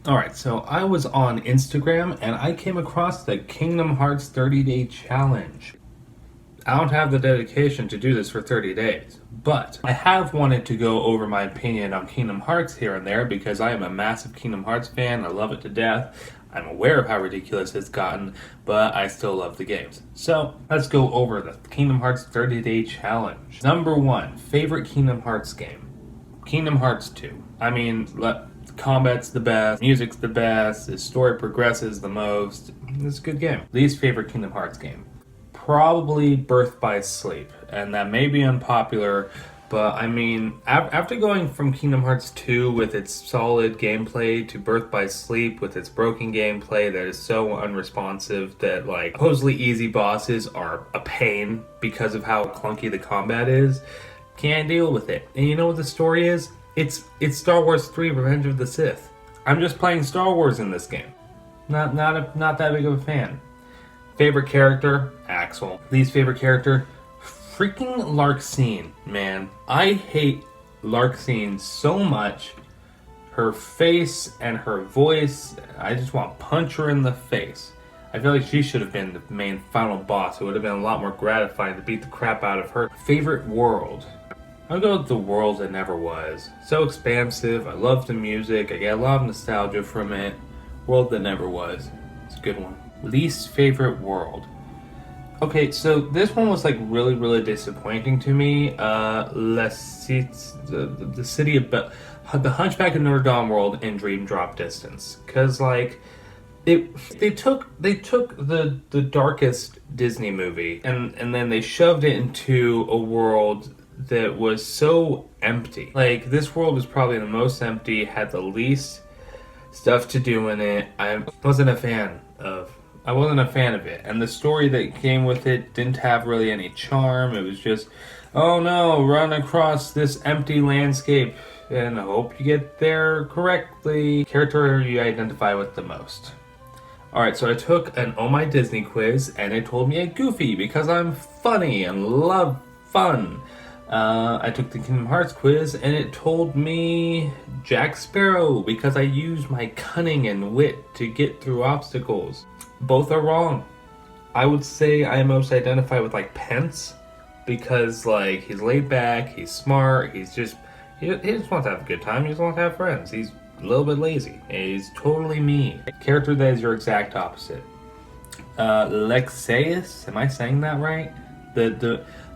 Alright, so I was on Instagram and I came across the Kingdom Hearts 30-day challenge. I don't have the dedication to do this for 30 days, but I have wanted to go over my opinion on Kingdom Hearts here and there because I am a massive Kingdom Hearts fan. I love it to death. I'm aware of how ridiculous it's gotten, but I still love the games. So let's go over the Kingdom Hearts 30-day challenge. Number 1, favorite Kingdom Hearts game. Kingdom Hearts 2. I mean, combat's the best, music's the best, the story progresses the most. It's a good game. Least favorite Kingdom Hearts game. Probably Birth by Sleep, and that may be unpopular, but I mean, after going from Kingdom Hearts 2 with its solid gameplay to Birth by Sleep with its broken gameplay that is so unresponsive that like supposedly easy bosses are a pain because of how clunky the combat is, can't deal with it. And you know what the story is? It's Star Wars 3: Revenge of the Sith. I'm just playing Star Wars in this game. Not that big of a fan. Favorite character? Axel. Least favorite character? Freaking Larxene, man. I hate Larxene so much. Her face and her voice, I just want to punch her in the face. I feel like she should have been the main final boss. It would have been a lot more gratifying to beat the crap out of her. Favorite world? I'll go with the world that never was. So expansive, I love the music, I get a lot of nostalgia from it. World that never was. It's a good one. Least favorite world. Okay, so this one was like really disappointing to me. The city of the Hunchback of Notre Dame world in Dream Drop Distance, because like they took the darkest Disney movie and then they shoved it into a world that was so empty. Like, this world was probably the most empty, had the least stuff to do in it. I wasn't a fan of it. And the story that came with it didn't have really any charm. It was just, oh no, run across this empty landscape and hope you get there correctly. Character you identify with the most. Alright, so I took an Oh My Disney quiz and it told me a Goofy because I'm funny and love fun. I took the Kingdom Hearts quiz and it told me Jack Sparrow because I use my cunning and wit to get through obstacles. Both are wrong. I would say I most identify with like Pence because like he's laid back, he's smart, he just wants to have a good time, he just wants to have friends. He's a little bit lazy. He's totally me. Character that is your exact opposite. Lexaeus, am I saying that right?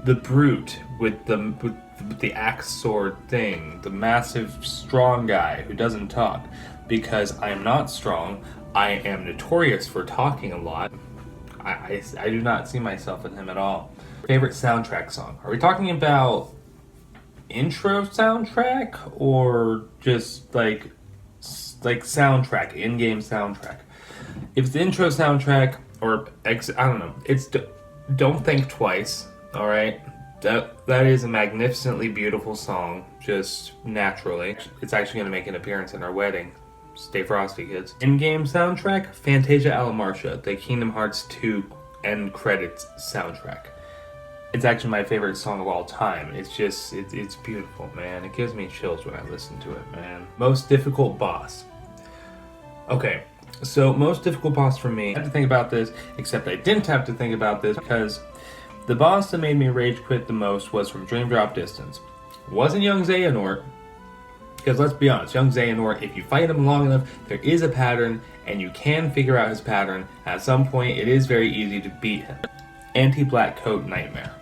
The brute with the axe sword thing, the massive strong guy who doesn't talk. Because I am not strong, I am notorious for talking a lot. I do not see myself in him at all. Favorite soundtrack song? Are we talking about intro soundtrack or just like soundtrack, in-game soundtrack? If it's the intro soundtrack or I don't know, it's Don't Think Twice. All right, that is a magnificently beautiful song, just naturally. It's actually going to make an appearance in our wedding. Stay frosty, kids. In-game soundtrack, Fantasia alla Marcia, the Kingdom Hearts 2 end credits soundtrack. It's actually my favorite song of all time. It's just, it's beautiful, man. It gives me chills when I listen to it, man. Most difficult boss. Okay, so most difficult boss for me. I had to think about this, except I didn't have to think about this because the boss that made me rage quit the most was from Dream Drop Distance. It wasn't young Xehanort, because let's be honest, young Xehanort, if you fight him long enough, there is a pattern, and you can figure out his pattern. At some point, it is very easy to beat him. Anti-Black Coat Nightmare.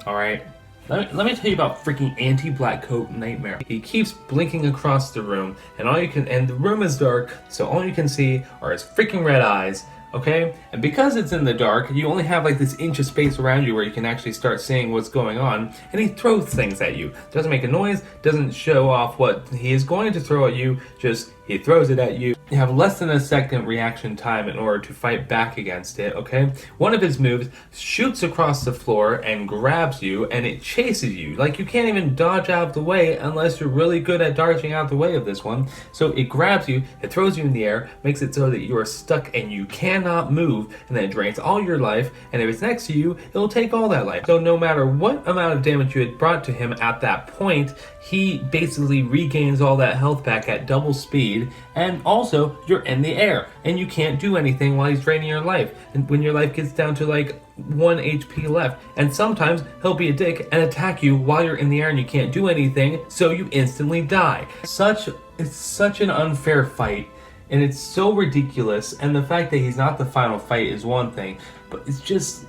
Alright? Let me tell you about freaking Anti-Black Coat Nightmare. He keeps blinking across the room, and the room is dark, so all you can see are his freaking red eyes. Okay? And because it's in the dark, you only have like this inch of space around you where you can actually start seeing what's going on, and he throws things at you. Doesn't make a noise, doesn't show off what he is going to throw at you, just he throws it at you. You have less than a second reaction time in order to fight back against it, okay? One of his moves shoots across the floor and grabs you, and it chases you. Like, you can't even dodge out of the way unless you're really good at dodging out of the way of this one. So it grabs you, it throws you in the air, makes it so that you are stuck and you cannot move, and then it drains all your life, and if it's next to you, it'll take all that life. So no matter what amount of damage you had brought to him at that point, he basically regains all that health back at double speed, and also you're in the air and you can't do anything while he's draining your life. And when your life gets down to like 1 HP left, and sometimes he'll be a dick and attack you while you're in the air and you can't do anything, so you instantly die. It's such an unfair fight, and it's so ridiculous. And the fact that he's not the final fight is one thing, but it's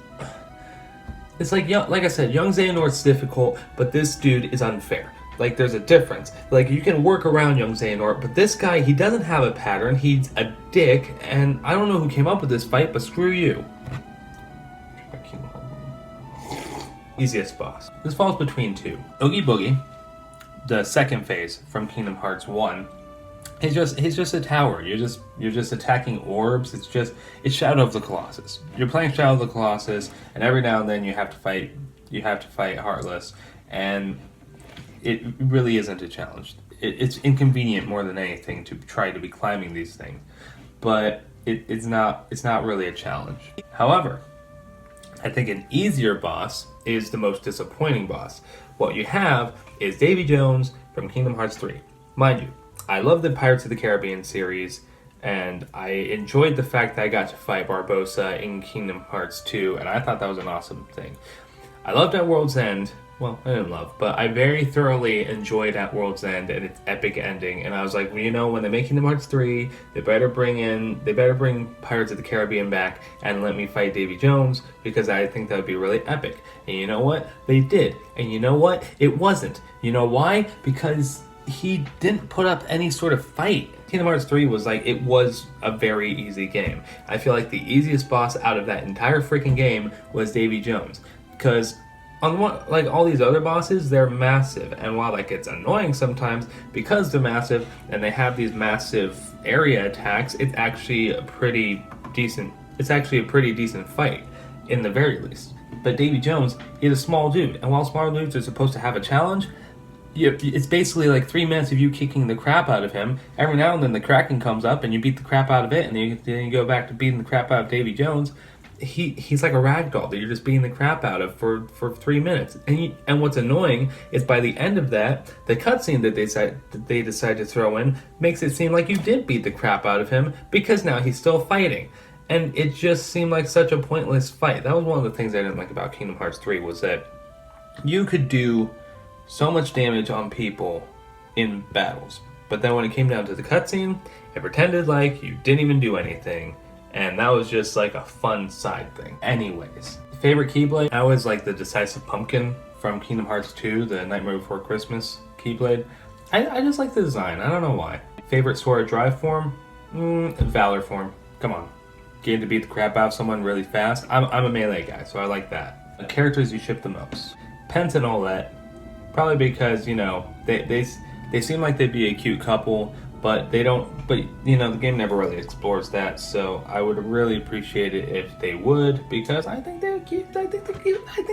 like I said, young Xehanort's difficult, but this dude is unfair. Like, there's a difference. Like, you can work around young Xehanort, but this guy, he doesn't have a pattern. He's a dick, and I don't know who came up with this fight, but screw you. Easiest boss. This falls between two. Oogie Boogie, the second phase from Kingdom Hearts 1, he's just a tower. You're just attacking orbs. It's Shadow of the Colossus. You're playing Shadow of the Colossus, and every now and then you have to fight Heartless, and it really isn't a challenge. It's inconvenient more than anything to try to be climbing these things, but it's not really a challenge. However, I think an easier boss is the most disappointing boss. What you have is Davy Jones from Kingdom Hearts 3. Mind you, I love the Pirates of the Caribbean series, and I enjoyed the fact that I got to fight Barbossa in Kingdom Hearts 2, and I thought that was an awesome thing. I loved At World's End. Well, I didn't love, but I very thoroughly enjoyed At World's End and its epic ending. And I was like, well, you know, when they make Kingdom Hearts 3, they better bring Pirates of the Caribbean back and let me fight Davy Jones, because I think that would be really epic. And you know what? They did. And you know what? It wasn't. You know why? Because he didn't put up any sort of fight. Kingdom Hearts 3 was a very easy game. I feel like the easiest boss out of that entire freaking game was Davy Jones, because all these other bosses, they're massive, and while that gets annoying sometimes because they're massive and they have these massive area attacks, it's actually a pretty decent fight, in the very least. But Davy Jones, he's a small dude, and while small dudes are supposed to have a challenge, it's basically like 3 minutes of you kicking the crap out of him. Every now and then the Kraken comes up and you beat the crap out of it, and then you go back to beating the crap out of Davy Jones. He's like a ragdoll that you're just beating the crap out of for 3 minutes. And what's annoying is by the end of that, the cutscene that they decide to throw in makes it seem like you did beat the crap out of him, because now he's still fighting. And it just seemed like such a pointless fight. That was one of the things I didn't like about Kingdom Hearts 3, was that you could do so much damage on people in battles, but then when it came down to the cutscene, it pretended like you didn't even do anything. And that was just like a fun side thing. Anyways, favorite Keyblade? I always like the Decisive Pumpkin from Kingdom Hearts 2, the Nightmare Before Christmas Keyblade. I just like the design. I don't know why. Favorite Sora Drive form? Valor form. Come on. Getting to beat the crap out of someone really fast. I'm a melee guy, so I like that. The characters you ship the most? Pence and Olette. Probably because, you know, they seem like they'd be a cute couple, but they don't. But you know, the game never really explores that, so I would really appreciate it if they would, because I think they're cute. I think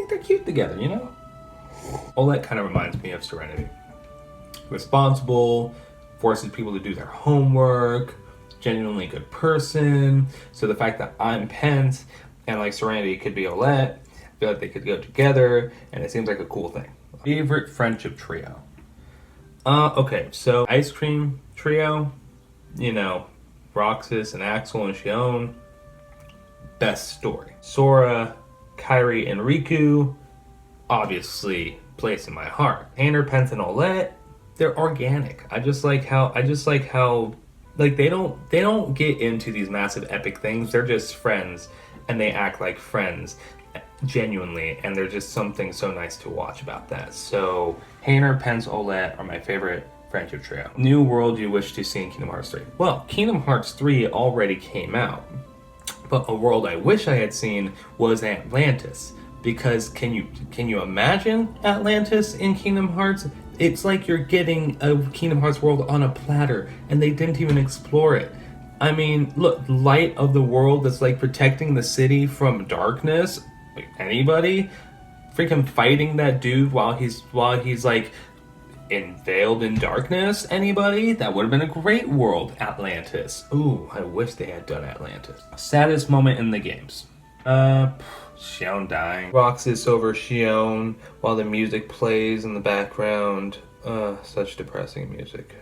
they're cute together, you know. Olette kind of reminds me of Serenity. Responsible, forces people to do their homework, genuinely good person. So the fact that I'm Pence and like Serenity could be Olette, I feel like they could go together, and it seems like a cool thing. Favorite friendship trio? Okay, so Ice Cream Trio, you know, Roxas and Axel and Xion. Best story. Sora, Kairi, and Riku, obviously place in my heart. Tanner, Pence, and Olette, they're organic. I just like how like they don't get into these massive epic things. They're just friends, and they act like friends genuinely, and there's just something so nice to watch about that. So Hayner, Pence, Olette are my favorite friendship trio. New world you wish to see in Kingdom Hearts 3? Well, Kingdom Hearts 3 already came out, but a world I wish I had seen was Atlantis, because can you imagine Atlantis in Kingdom Hearts? It's like you're getting a Kingdom Hearts world on a platter, and they didn't even explore it. I mean, look, light of the world that's like protecting the city from darkness. Anybody freaking fighting that dude while he's like veiled in darkness? Anybody? That would have been a great world. Atlantis. Ooh, I wish they had done Atlantis. Saddest moment in the games? Xion dying. Roxas over Xion while the music plays in the background. Such depressing music.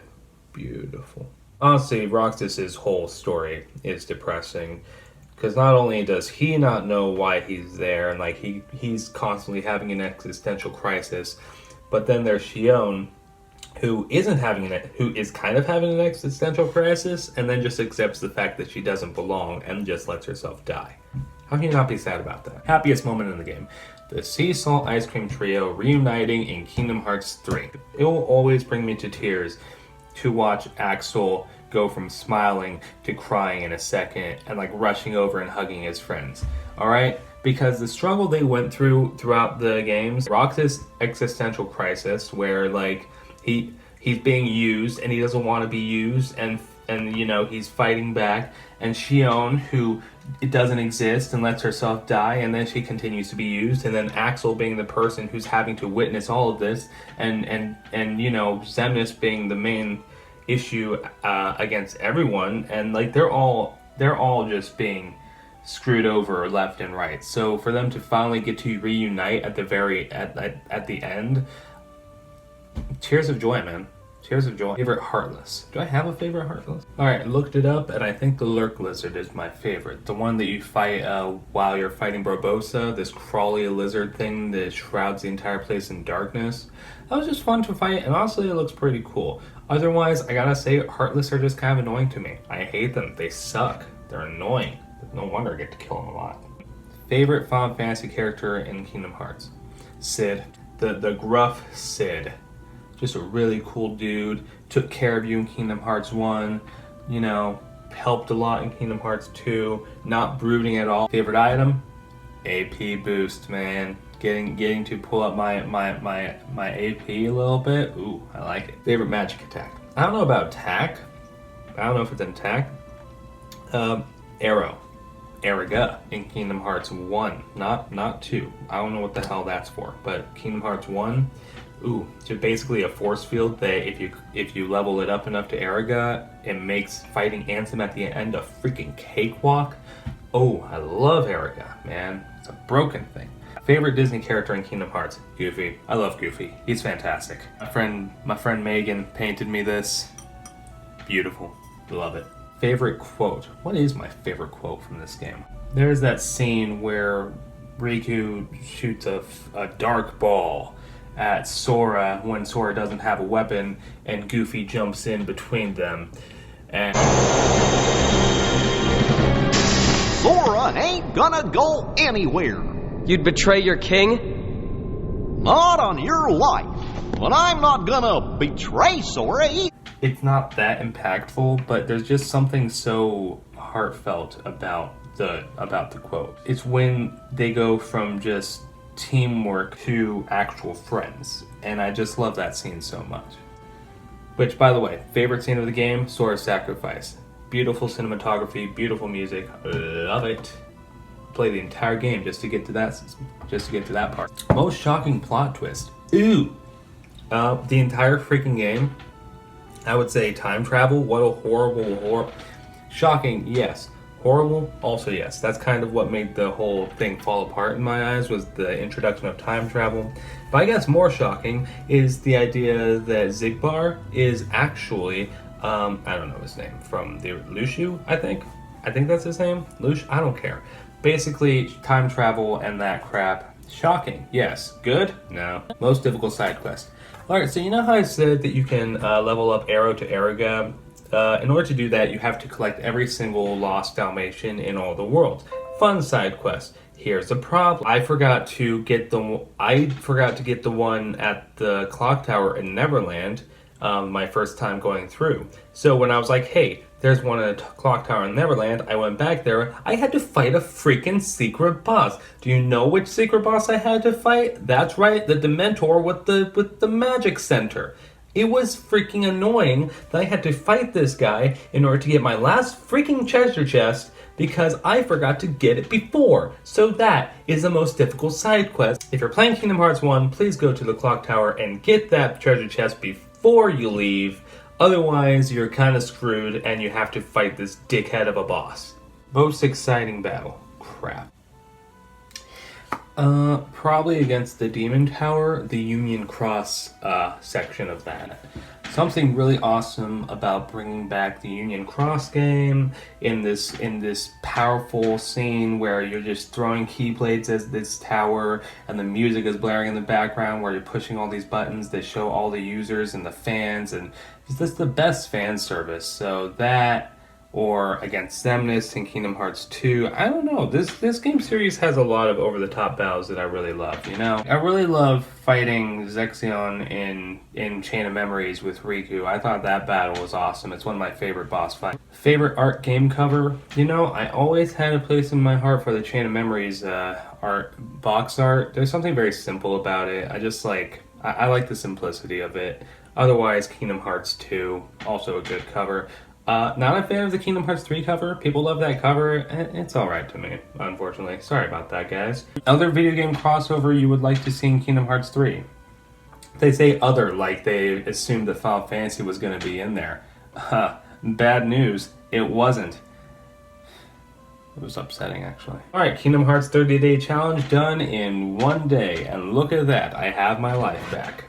Beautiful. Honestly, Roxas's whole story is depressing. Because not only does he not know why he's there, and like he's constantly having an existential crisis, but then there's Shion, who is kind of having an existential crisis, and then just accepts the fact that she doesn't belong and just lets herself die. How can you not be sad about that? Happiest moment in the game. The Sea Salt Ice Cream Trio reuniting in Kingdom Hearts 3. It will always bring me to tears to watch Axel go from smiling to crying in a second and like rushing over and hugging his friends. Alright? Because the struggle they went throughout the games, Roxas' existential crisis, where like he's being used and he doesn't want to be used, and you know he's fighting back, and Shion, who it doesn't exist and lets herself die, and then she continues to be used, and then Axel being the person who's having to witness all of this, and you know Xemnas being the main issue against everyone, and like they're all just being screwed over left and right. So for them to finally get to reunite at the end, tears of joy, man. Tears of joy. Favorite Heartless. Do I have a favorite Heartless? Alright, I looked it up, and I think the Lurk Lizard is my favorite. The one that you fight while you're fighting Barbossa, this crawly lizard thing that shrouds the entire place in darkness. That was just fun to fight, and honestly, it looks pretty cool. Otherwise, I gotta say, Heartless are just kind of annoying to me. I hate them. They suck. They're annoying. No wonder I get to kill them a lot. Favorite Final Fantasy character in Kingdom Hearts? Cid. The gruff Cid. Just a really cool dude. Took care of you in Kingdom Hearts 1. You know, helped a lot in Kingdom Hearts 2. Not brooding at all. Favorite item? AP boost, man. Getting to pull up my AP a little bit. Ooh, I like it. Favorite magic attack? I don't know about attack. I don't know if it's an attack. Arrow. Eriga in Kingdom Hearts 1, not 2. I don't know what the hell that's for, but Kingdom Hearts 1, ooh, so basically a force field that if you level it up enough to Eriga, it makes fighting Ansem at the end a freaking cakewalk. Oh, I love Eriga, man. It's a broken thing. Favorite Disney character in Kingdom Hearts? Goofy. I love Goofy. He's fantastic. My friend Megan painted me this. Beautiful. Love it. Favorite quote. What is my favorite quote from this game? There's that scene where Riku shoots a dark ball at Sora when Sora doesn't have a weapon, and Goofy jumps in between them. And Sora ain't gonna go anywhere. You'd betray your king? Not on your life. But I'm not gonna betray Sora. It's not that impactful, but there's just something so heartfelt about the quote. It's when they go from just teamwork to actual friends, and I just love that scene so much. Which, by the way, favorite scene of the game, Sora's sacrifice. Beautiful cinematography, beautiful music, love it. Play the entire game just to get to that part. Most shocking plot twist. Ooh. The entire freaking game, I would say time travel. What a horrible. Shocking, yes. Horrible, also yes. That's kind of what made the whole thing fall apart in my eyes, was the introduction of time travel. But I guess more shocking is the idea that Xigbar is actually, I don't know his name, from the Lushu, I think that's his name. Lush, I don't care. Basically, time travel and that crap. Shocking, yes. Good? No. Most difficult side quest. Alright, so you know how I said that you can level up Arrow to Eriga? In order to do that, you have to collect every single lost Dalmatian in all the worlds. Fun side quest. Here's the problem. I forgot to get the one at the clock tower in Neverland my first time going through. So when I was like, hey, there's one at a clock tower in Neverland, I went back there. I had to fight a freaking secret boss. Do you know which secret boss I had to fight? That's right, the Dementor with the magic center. It was freaking annoying that I had to fight this guy in order to get my last freaking treasure chest because I forgot to get it before. So that is the most difficult side quest. If you're playing Kingdom Hearts 1, please go to the clock tower and get that treasure chest before you leave. Otherwise, you're kind of screwed and you have to fight this dickhead of a boss. Most exciting battle. Crap. Probably against the Demon Tower, the Union Cross section of that. Something really awesome about bringing back the Union Cross game in this powerful scene where you're just throwing keyblades at this tower and the music is blaring in the background where you're pushing all these buttons that show all the users and the fans, and it's just the best fan service. So that, or against Xemnas in Kingdom Hearts 2. I don't know. This game series has a lot of over-the-top battles that I really love, you know? I really love fighting Zexion in Chain of Memories with Riku. I thought that battle was awesome. It's one of my favorite boss fights. Favorite art game cover? You know, I always had a place in my heart for the Chain of Memories box art. There's something very simple about it. I like the simplicity of it. Otherwise, Kingdom Hearts 2, also a good cover. Not a fan of the Kingdom Hearts 3 cover. People love that cover. It's alright to me, unfortunately. Sorry about that, guys. Other video game crossover you would like to see in Kingdom Hearts 3? They say other like they assumed that Final Fantasy was going to be in there. Bad news. It wasn't. It was upsetting, actually. Alright, Kingdom Hearts 30-day challenge done in 1 day. And look at that. I have my life back.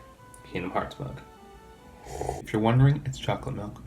Kingdom Hearts mode. If you're wondering, it's chocolate milk.